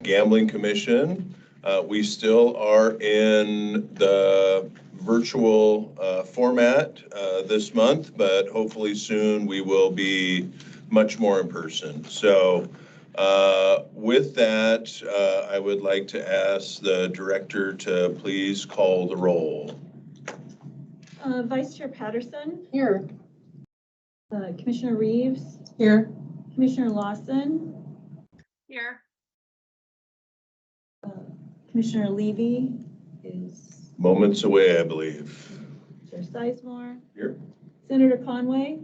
Gambling Commission. We still are in the virtual format this month, but hopefully soon we will be much more in person. So with that, I would like to ask the director to please call the roll. Vice Chair Patterson. Here. Commissioner Reeves. Here. Commissioner Lawson. Here. Commissioner Levy is Moments away, I believe. Chair Sizemore. Here. Senator Conway.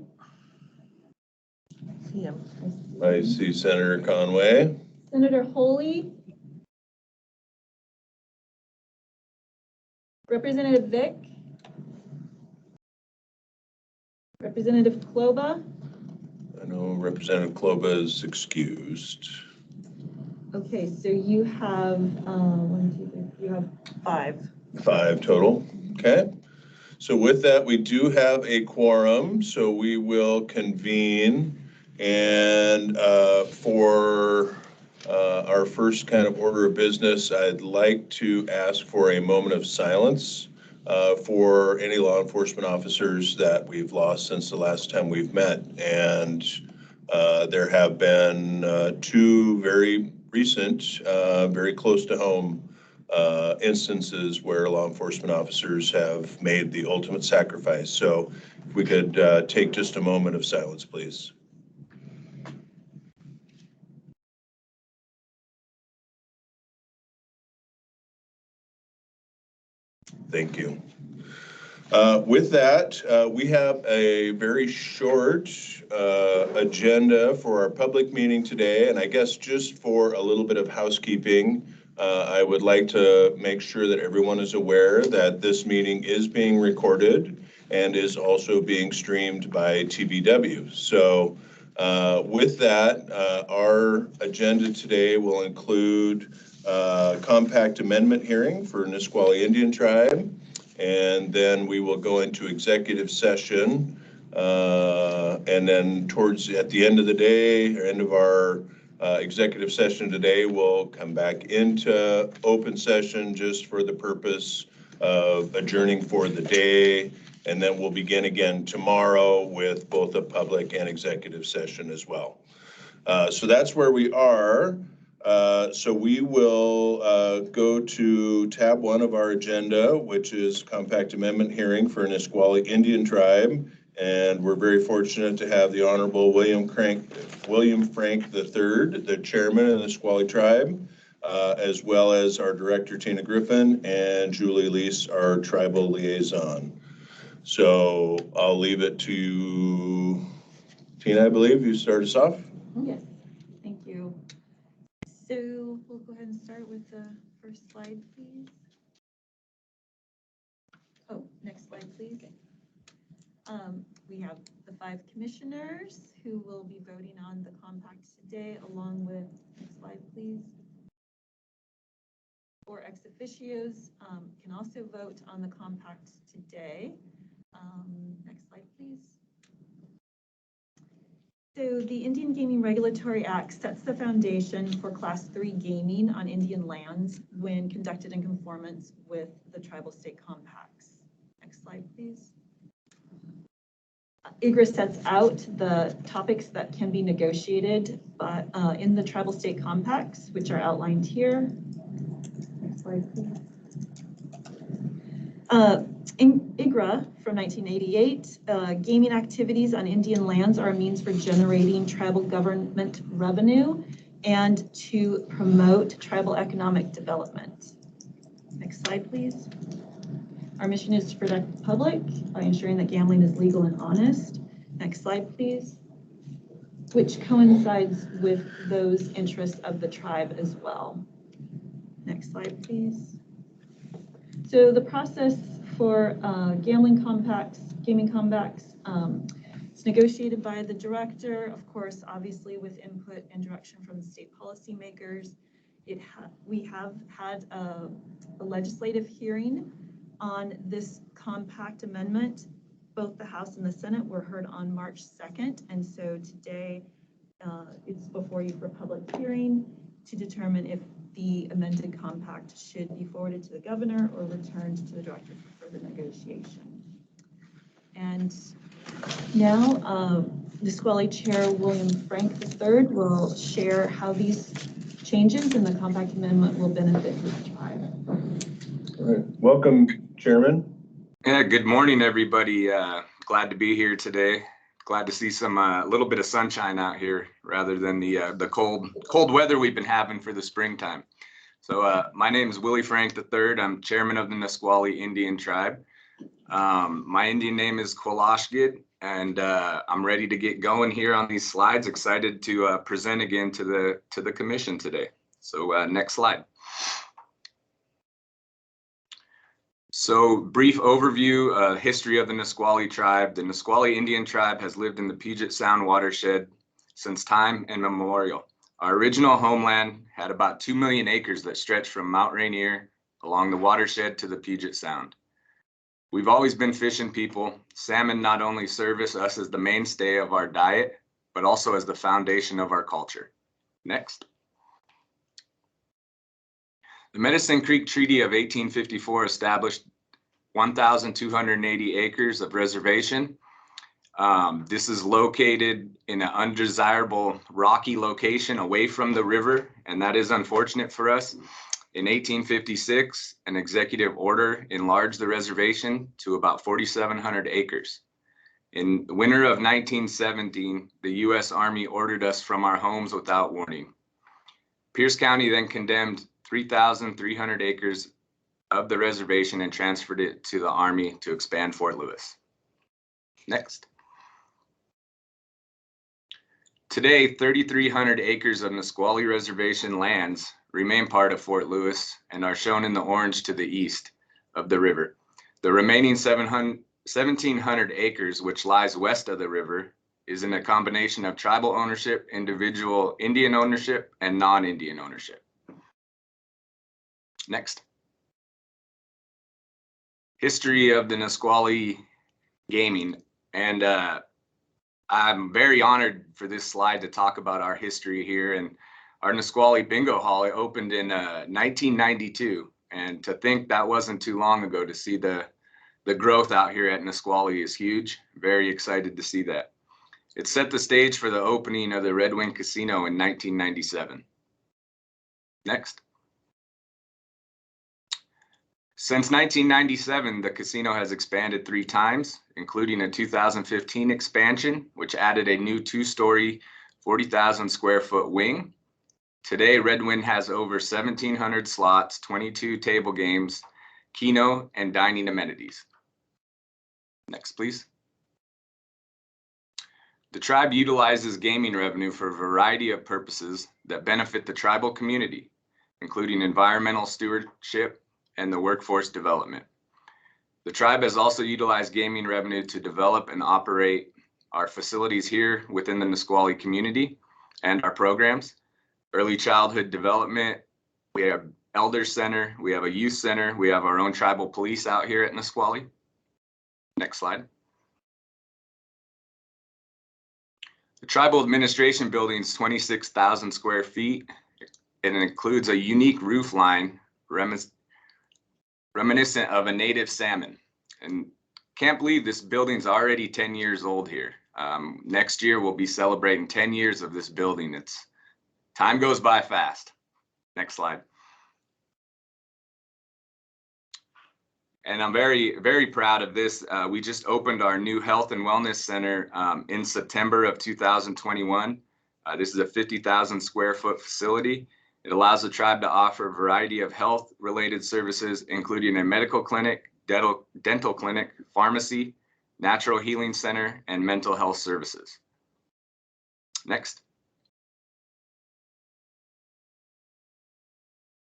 See him. I see Senator Conway. Senator Holy. Representative Vick. Representative Kloba. I know Representative Kloba is excused. Okay, so you have you have 5. 5 total, okay. So with that, we do have a quorum, so we will convene. And for our first kind of order of business, I'd like to ask for a moment of silence for any law enforcement officers that we've lost since the last time we've met. And there have been 2 very recent, very close to home instances where law enforcement officers have made the ultimate sacrifice. So if we could take just a moment of silence, please. Thank you. With that, we have a very short agenda for our public meeting today, and I guess just for a little bit of housekeeping, I would like to make sure that everyone is aware that this meeting is being recorded and is also being streamed by TVW. So with that, our agenda today will include compact amendment hearing for Nisqually Indian Tribe, and then we will go into executive session, and then at the end of the day, or end of our executive session today, we'll come back into open session just for the purpose of adjourning for the day, and then we'll begin again tomorrow with both a public and executive session as well. So that's where we are. So we will go to tab 1 of our agenda, which is compact amendment hearing for Nisqually Indian Tribe. And we're very fortunate to have the Honorable William Frank III, the chairman of the Esquali tribe, as well as our director, Tina Griffin, and Julie Lease, our tribal liaison. So I'll leave it to Tina, I believe. You start us off. Yes, thank you. So we'll go ahead and start with the first slide, please. Oh, next slide, please. We have the 5 commissioners who will be voting on the compact today, along with, next slide, please. 4 ex officios can also vote on the compact today. Next slide, please. So the Indian Gaming Regulatory Act sets the foundation for Class 3 gaming on Indian lands when conducted in conformance with the tribal state compacts. Next slide, please. IGRA sets out the topics that can be negotiated in the tribal state compacts, which are outlined here. Next slide, please. In IGRA from 1988, gaming activities on Indian lands are a means for generating tribal government revenue and to promote tribal economic development. Next slide, please. Our mission is to protect the public by ensuring that gambling is legal and honest. Next slide, please. Which coincides with those interests of the tribe as well. Next slide, please. So the process for gaming compacts, it's negotiated by the director, of course, obviously with input and direction from the state policymakers. We have had a legislative hearing on this compact amendment. Both the House and the Senate were heard on March 2nd, and so today it's before you for public hearing. to determine if the amended compact should be forwarded to the governor or returned to the director for further negotiation. And now, Nisqually Chair William Frank III will share how these changes in the compact amendment will benefit the tribe. All right. Welcome, Chairman. Yeah, good morning, everybody. Glad to be here today. Glad to see some little bit of sunshine out here rather than the cold weather we've been having for the springtime. So my name is Willie Frank III. I'm chairman of the Nisqually Indian Tribe. My Indian name is Qualashgit, and I'm ready to get going here on these slides. Excited to present again to the commission today. So next slide. So brief overview, history of the Nisqually tribe. The Nisqually Indian tribe has lived in the Puget Sound watershed since time immemorial. Our original homeland had about 2 million acres that stretched from Mount Rainier along the watershed to the Puget Sound. We've always been fishing people. Salmon not only service us as the mainstay of our diet, but also as the foundation of our culture. Next. The Medicine Creek Treaty of 1854 established 1,280 acres of reservation. This is located in an undesirable rocky location away from the river, and that is unfortunate for us. In 1856, an executive order enlarged the reservation to about 4,700 acres. In the winter of 1917, the U.S. Army ordered us from our homes without warning. Pierce County then condemned 3,300 acres of the reservation and transferred it to the Army to expand Fort Lewis. Next. Today, 3,300 acres of Nisqually Reservation lands remain part of Fort Lewis and are shown in the orange to the east of the river. The remaining 1,700 acres, which lies west of the river, is in a combination of tribal ownership, individual Indian ownership, and non-Indian ownership. Next. History of the Nisqually gaming. And I'm very honored for this slide to talk about our history here. And our Nisqually Bingo Hall opened in 1992. And to think that wasn't too long ago, to see the growth out here at Nisqually is huge. Very excited to see that. It set the stage for the opening of the Redwing Casino in 1997. Next. Since 1997, the casino has expanded 3 times, including a 2015 expansion, which added a new 2-story, 40,000 square foot wing. Today, Redwing has over 1,700 slots, 22 table games, keno, and dining amenities. Next, please. The tribe utilizes gaming revenue for a variety of purposes that benefit the tribal community, including environmental stewardship and the workforce development. The tribe has also utilized gaming revenue to develop and operate our facilities here within the Nisqually community and our programs. Early childhood development, we have elder center, we have a youth center, we have our own tribal police out here at Nisqually. Next slide. The tribal administration building is 26,000 square feet, and it includes a unique roof line reminiscent of a native salmon. And can't believe this building's already 10 years old here. Next year we'll be celebrating 10 years of this building. Time goes by fast. Next slide. And I'm very, very proud of this. We just opened our new health and wellness center in September of 2021. This is a 50,000 square foot facility. It allows the tribe to offer a variety of health-related services, including a medical clinic, dental clinic, pharmacy, natural healing center, and mental health services. Next.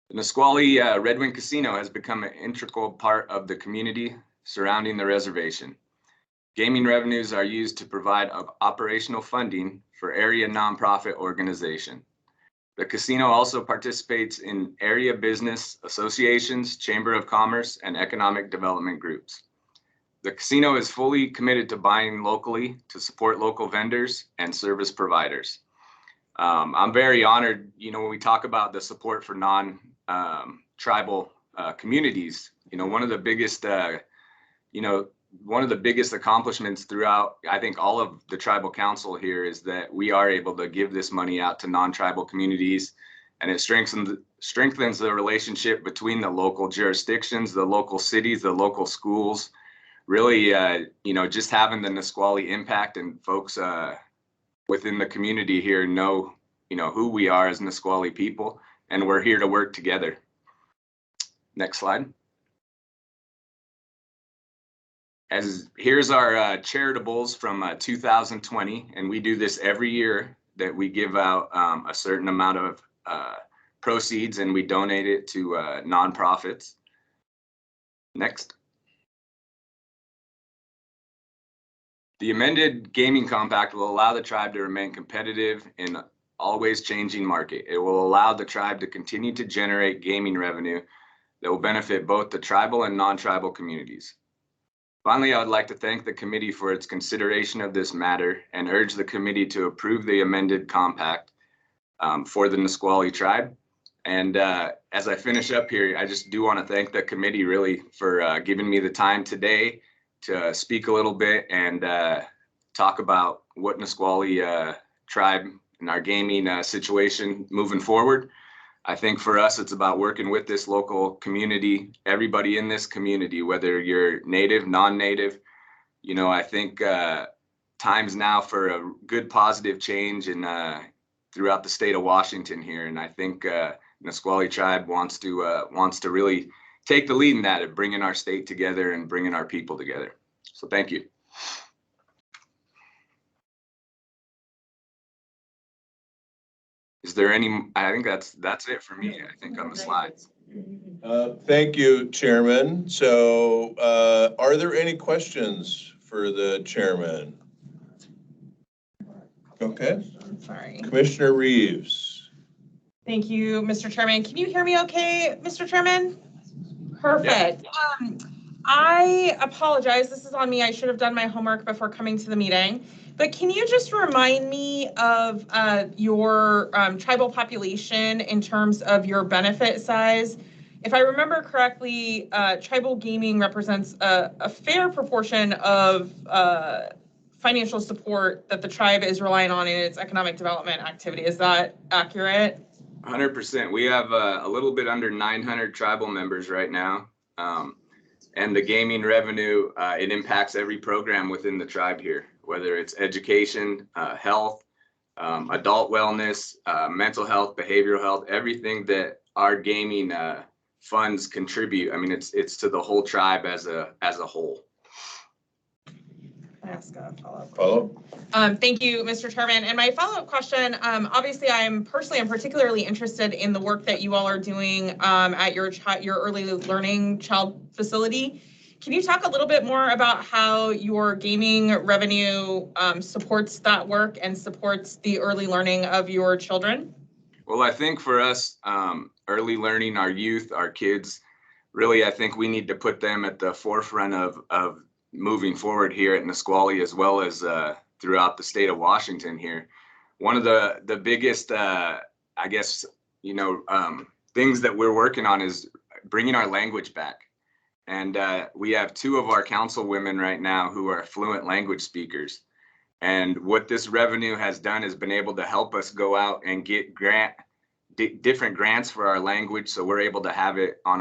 The Nisqually Redwing Casino has become an integral part of the community surrounding the reservation. Gaming revenues are used to provide operational funding for area nonprofit organization. The casino also participates in area business associations, chamber of commerce, and economic development groups. The casino is fully committed to buying locally to support local vendors and service providers. I'm very honored, when we talk about the support for non-tribal communities, one of the biggest, one of the biggest accomplishments throughout, I think, all of the tribal council here is that we are able to give this money out to non-tribal communities, and it strengthens the relationship between the local jurisdictions, the local cities, the local schools. Really, just having the Nisqually impact and folks within the community here know, who we are as Nisqually people, and we're here to work together. Next slide. Here's our charitables from 2020, and we do this every year, that we give out a certain amount of proceeds and we donate it to nonprofits. Next. The amended gaming compact will allow the tribe to remain competitive in an always changing market. It will allow the tribe to continue to generate gaming revenue that will benefit both the tribal and non-tribal communities. Finally, I would like to thank the committee for its consideration of this matter and urge the committee to approve the amended compact for the Nisqually tribe. And as I finish up here, I just do want to thank the committee really for giving me the time today to speak a little bit and talk about what Nisqually tribe and our gaming situation moving forward. I think for us, it's about working with this local community, everybody in this community, whether you're native, non-native. I think time's now for a good positive change throughout the state of Washington here. And I think Nisqually tribe wants to really take the lead in that, of bringing our state together and bringing our people together. So thank you. Is there any? I think that's it for me. I think on the slides. Thank you, Chairman. So are there any questions for the chairman? Okay. Sorry. Commissioner Reeves. Thank you, Mr. Chairman. Can you hear me okay, Mr. Chairman? Perfect. Yeah. I apologize. This is on me. I should have done my homework before coming to the meeting. But can you just remind me of your tribal population in terms of your benefit size? If I remember correctly, tribal gaming represents a fair proportion of financial support that the tribe is relying on in its economic development activity. Is that accurate? 100%. We have a little bit under 900 tribal members right now. And the gaming revenue, it impacts every program within the tribe here, whether it's education, health, adult wellness, mental health, behavioral health, everything that our gaming funds contribute. I mean, it's to the whole tribe as a whole. Can I ask a follow-up? Follow-up. Thank you, Mr. Chairman. And my follow-up question, obviously, I'm particularly interested in the work that you all are doing at your early learning child facility. Can you talk a little bit more about how your gaming revenue supports that work and supports the early learning of your children? Well, I think for us, early learning, our youth, our kids, really, I think we need to put them at the forefront of moving forward here at Nisqually, as well as throughout the state of Washington here. One of the biggest, things that we're working on is bringing our language back. And we have 2 of our council women right now who are fluent language speakers. And what this revenue has done is been able to help us go out and get different grants for our language. So we're able to have it on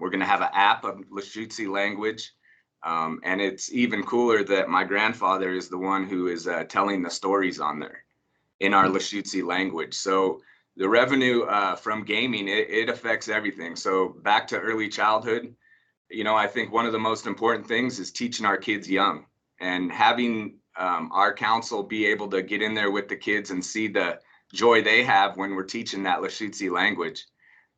we're going to have an app of Lushootseed language. And it's even cooler that my grandfather is the one who is telling the stories on there in our Lushootseed language. So the revenue from gaming, it affects everything. So back to early childhood, I think one of the most important things is teaching our kids young, and having our council be able to get in there with the kids and see the joy they have when we're teaching that Lushootseed language.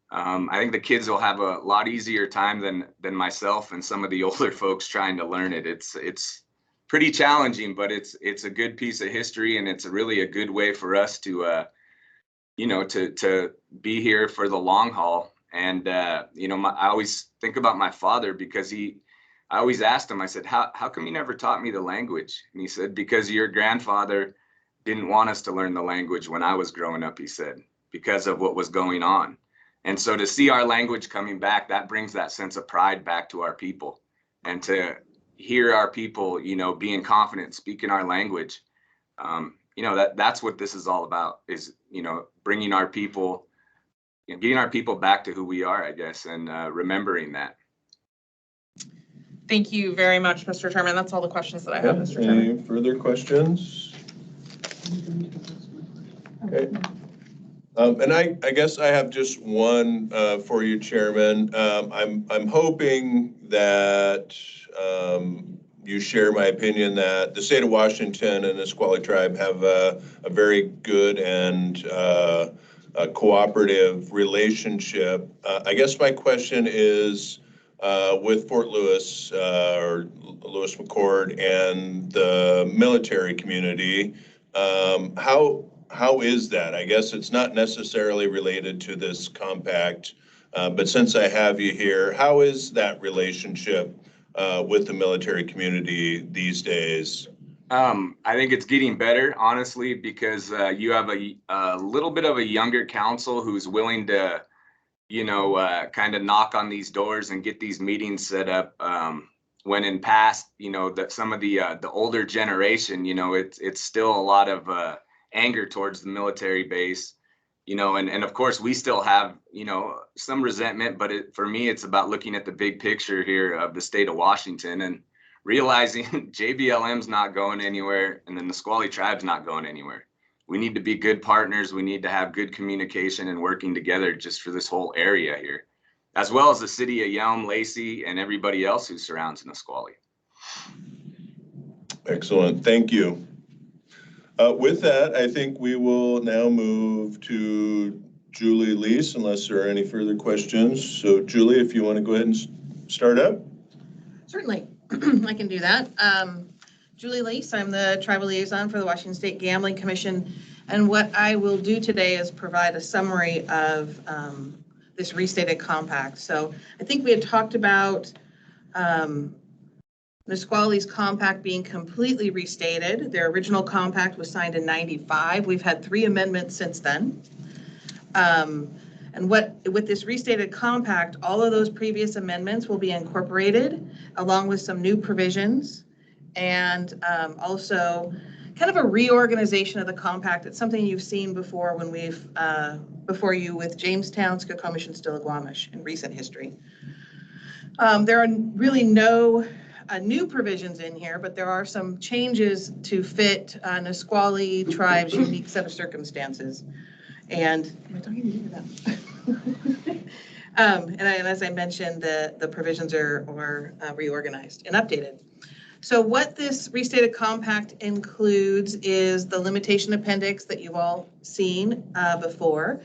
I think the kids will have a lot easier time than myself and some of the older folks trying to learn it. It's pretty challenging, but it's a good piece of history, and it's really a good way for us to to be here for the long haul. And I always think about my father, because I always asked him, I said, how come you never taught me the language? And he said, because your grandfather didn't want us to learn the language when I was growing up, he said, because of what was going on. And so to see our language coming back, that brings that sense of pride back to our people. And to hear our people, you know, being confident, speaking our language, you know, that's what this is all about, is, you know, bringing our people, you know, getting our people back to who we are, I guess, and remembering that. Thank you very much, Mr. Chairman. That's all the questions that I have, Mr. Chairman. Any further questions? Okay. And I guess I have just one for you, Chairman. I'm hoping that you share my opinion that the state of Washington and the Esquali tribe have a very good and a cooperative relationship. I guess my question is, with Fort Lewis or Lewis McChord and the military community, how is that? I guess it's not necessarily related to this compact, but since I have you here, how is that relationship with the military community these days? I think it's getting better, honestly, because you have a little bit of a younger council who's willing to, you know, kind of knock on these doors and get these meetings set up. When in past, you know, that some of the older generation, you know, it's still a lot of anger towards the military base, you know, and of course we still have, you know, some resentment, but for me, it's about looking at the big picture here of the state of Washington and realizing JBLM's not going anywhere and then the Nisqually tribe's not going anywhere. We need to be good partners. We need to have good communication and working together just for this whole area here, as well as the city of Yelm, Lacey, and everybody else who surrounds Nisqually. Excellent, thank you. With that, I think we will now move to Julie Lease, unless there are any further questions. So Julie, if you want to go ahead and start up. Certainly, I can do that. Julie Lease, I'm the tribal liaison for the Washington State Gambling Commission. And what I will do today is provide a summary of this restated compact. So I think we had talked about Nisqually's compact being completely restated. Their original compact was signed in '95. We've had 3 amendments since then. And with this restated compact, all of those previous amendments will be incorporated along with some new provisions and also kind of a reorganization of the compact. It's something you've seen before when we've before you with Jamestown, Skokomish, and Stillaguamish in recent history. There are really no new provisions in here, but there are some changes to fit Nisqually tribe's unique set of circumstances. And am I talking to you or them? And as I mentioned, the provisions are reorganized and updated. So what this restated compact includes is the limitation appendix that you've all seen before,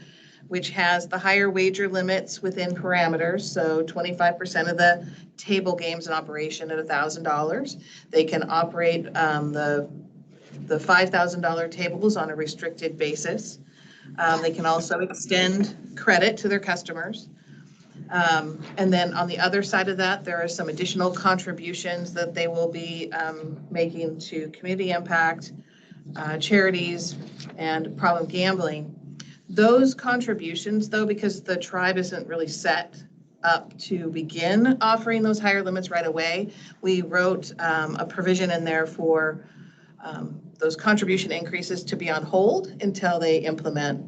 which has the higher wager limits within parameters. So 25% of the table games in operation at $1,000. They can operate the $5,000 tables on a restricted basis. They can also extend credit to their customers. And then on the other side of that, there are some additional contributions that they will be making to community impact, charities, and problem gambling. Those contributions, though, because the tribe isn't really set up to begin offering those higher limits right away, we wrote a provision in there for those contribution increases to be on hold until they implement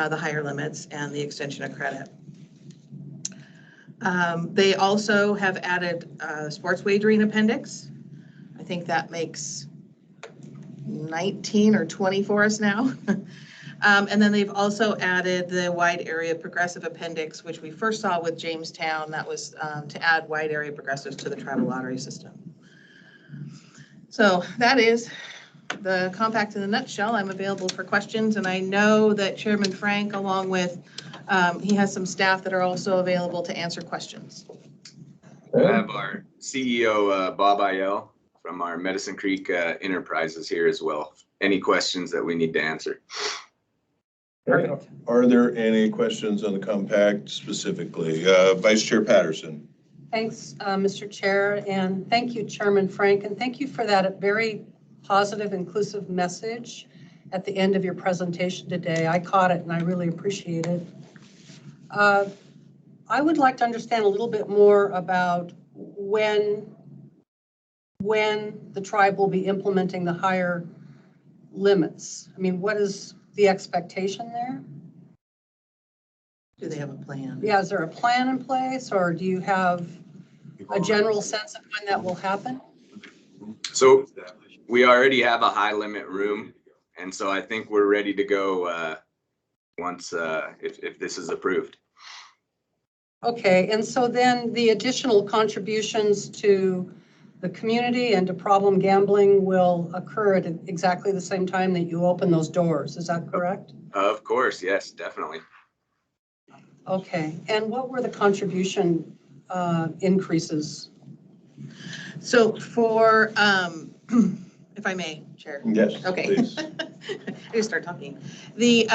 the higher limits and the extension of credit. They also have added a sports wagering appendix. I think that makes 19 or 20 for us now. And then they've also added the wide area progressive appendix, which we first saw with Jamestown. That was to add wide area progressives to the tribal lottery system. So that is the compact in a nutshell. I'm available for questions, and I know that Chairman Frank, along with, he has some staff that are also available to answer questions. We have our CEO, Bob Ayel from our Medicine Creek Enterprises here as well. Any questions that we need to answer? Perfect. Are there any questions on the compact specifically? Vice Chair Patterson. Thanks, Mr. Chair, and thank you, Chairman Frank, and thank you for that very positive, inclusive message at the end of your presentation today. I caught it and I really appreciate it. I would like to understand a little bit more about when the tribe will be implementing the higher limits. I mean, what is the expectation there? Do they have a plan? Yeah, is there a plan in place, or do you have a general sense of when that will happen? So we already have a high limit room, and so I think we're ready to go once if this is approved. Okay, and so then the additional contributions to the community and to problem gambling will occur at exactly the same time that you open those doors. Is that correct? Of course, yes, definitely. Okay, and what were the contribution increases? So for, if I may, Chair. Yes, Okay. please. I just start talking. The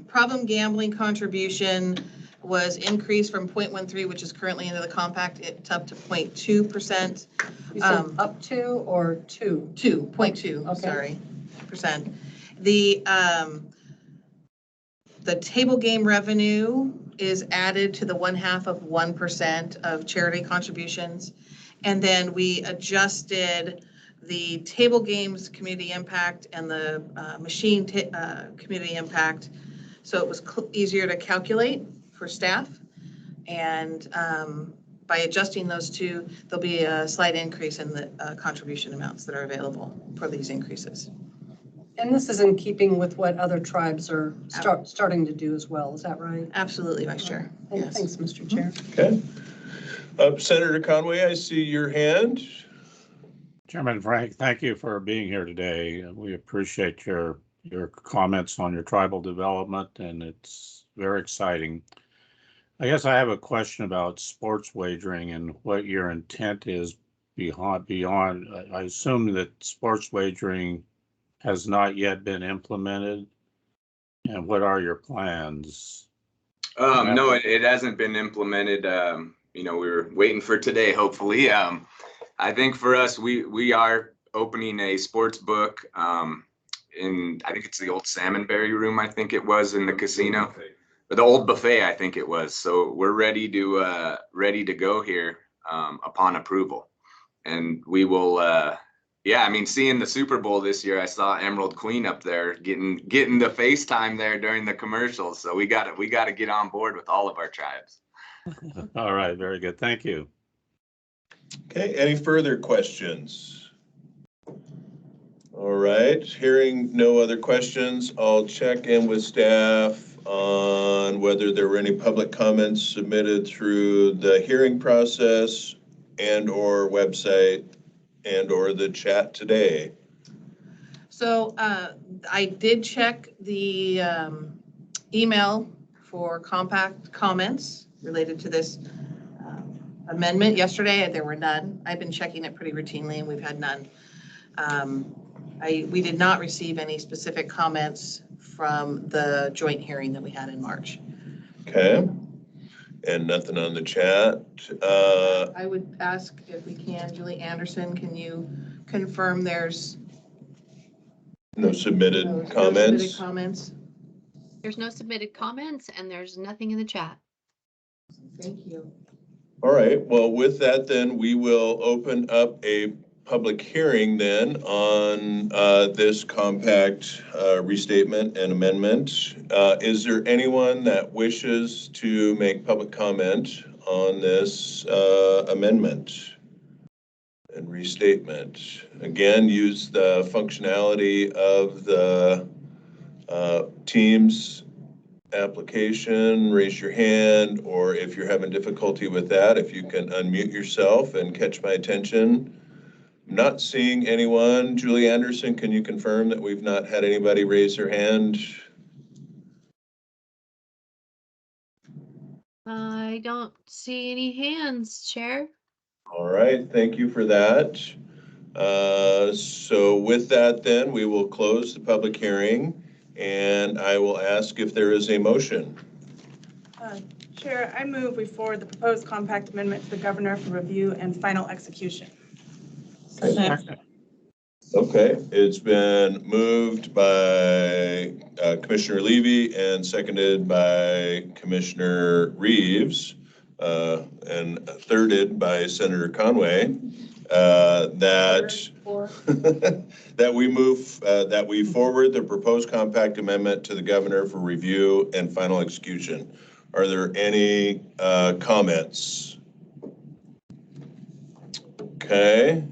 problem gambling contribution was increased from 0.13, which is currently into the compact, it's up to 0.2%. You said up to or two? 2.2, Okay. sorry, percent. The table game revenue is added to the 1/2 of charity contributions. And then we adjusted the table games community impact and the machine community impact. So it was easier to calculate for staff. And by adjusting those two, there'll be a slight increase in the contribution amounts that are available for these increases. And this is in keeping with what other tribes are starting to do as well, is that right? Absolutely, Vice Chair. Yes. Thanks, Mr. Chair. Okay. Senator Conway, I see your hand. Chairman Frank, thank you for being here today. We appreciate your comments on your tribal development, and it's very exciting. I guess I have a question about sports wagering and what your intent is beyond. I assume that sports wagering has not yet been implemented, and what are your plans? No, it hasn't been implemented. We were waiting for today, hopefully. I think for us, we are opening a sports book in, I think it's the old Salmonberry room, I think it was in the casino. Or the old buffet, I think it was. So we're ready to go here upon approval. And we will, seeing the Super Bowl this year, I saw Emerald Queen up there getting the FaceTime there during the commercials. So we got to get on board with all of our tribes. All right, very good. Thank you. Okay, any further questions? All right, hearing no other questions, I'll check in with staff on whether there were any public comments submitted through the hearing process and or website and or the chat today. So I did check the email for compact comments related to this amendment yesterday. There were none. I've been checking it pretty routinely and we've had none. We did not receive any specific comments from the joint hearing that we had in March. Okay, and nothing on the chat. I would ask if we can, Julie Anderson, can you confirm there's No submitted no comments? submitted comments? There's no submitted comments and there's nothing in the chat. Thank you. All right, well, with that then, we will open up a public hearing then on this compact restatement and amendment. Is there anyone that wishes to make public comment on this amendment and restatement? Again, use the functionality of the Teams application, raise your hand, or if you're having difficulty with that, if you can unmute yourself and catch my attention. I'm not seeing anyone. Julie Anderson, can you confirm that we've not had anybody raise their hand? I don't see any hands, Chair. All right, thank you for that. So with that then, we will close the public hearing and I will ask if there is a motion. Chair, I move we forward the proposed compact amendment to the governor for review and final execution. Second. Okay, it's been moved by Commissioner Levy and seconded by Commissioner Reeves, and thirded by Senator Conway, that that we forward the proposed compact amendment to the governor for review and final execution. Are there any comments? Okay,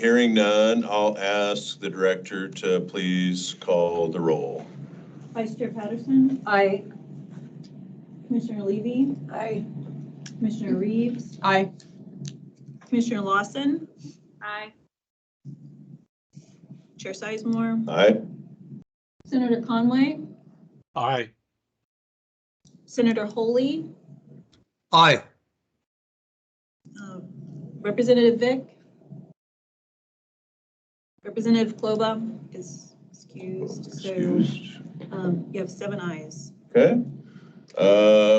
hearing none, I'll ask the director to please call the roll. Vice Chair Patterson, Aye. Commissioner Levy, Aye. Commissioner Reeves, Aye. Commissioner Lawson, Aye. Chair Sizemore, Aye. Senator Conway, Aye. Senator Holy, Aye. Representative Vick, Representative Kloba is excused, so you have 7 ayes. Okay.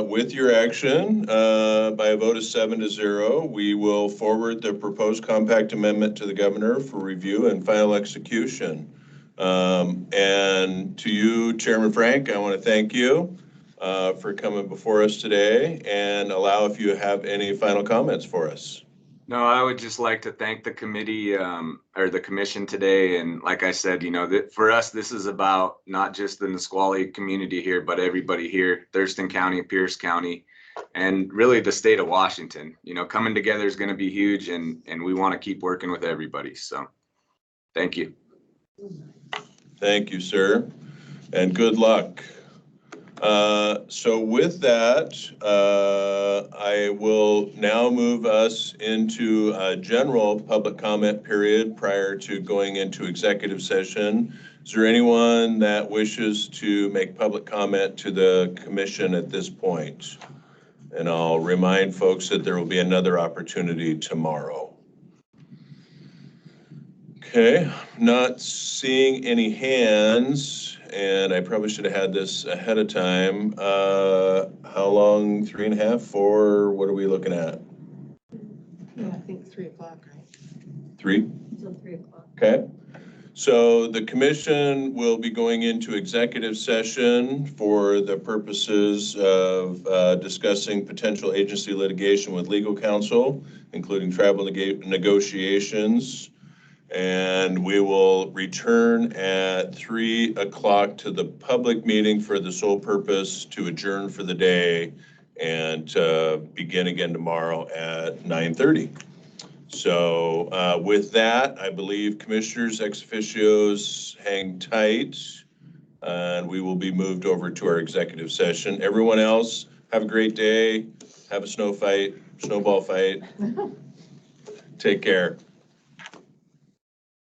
With your action, by a vote of 7-0, we will forward the proposed compact amendment to the governor for review and final execution. And to you, Chairman Frank, I want to thank you for coming before us today, and allow if you have any final comments for us. No, I would just like to thank the committee or the commission today. And like I said, you know, for us, this is about not just the Nisqually community here, but everybody here, Thurston County, Pierce County, and really the state of Washington. You know, coming together is going to be huge, and we want to keep working with everybody. So thank you. Thank you, sir, and good luck. So with that, I will now move us into a general public comment period prior to going into executive session. Is there anyone that wishes to make public comment to the commission at this point? And I'll remind folks that there will be another opportunity tomorrow. Okay, not seeing any hands, and I probably should have had this ahead of time. How long, 3.5, 4, what are we looking at? Yeah, I think 3 o'clock, right? 3? Until 3 o'clock. Okay. So the commission will be going into executive session for the purposes of discussing potential agency litigation with legal counsel, including tribal negotiations. And we will return at 3 o'clock to the public meeting for the sole purpose to adjourn for the day and begin again tomorrow at 9:30. So with that, I believe commissioners ex officios hang tight, and we will be moved over to our executive session. Everyone else, have a great day. Have a snowball fight. Take care.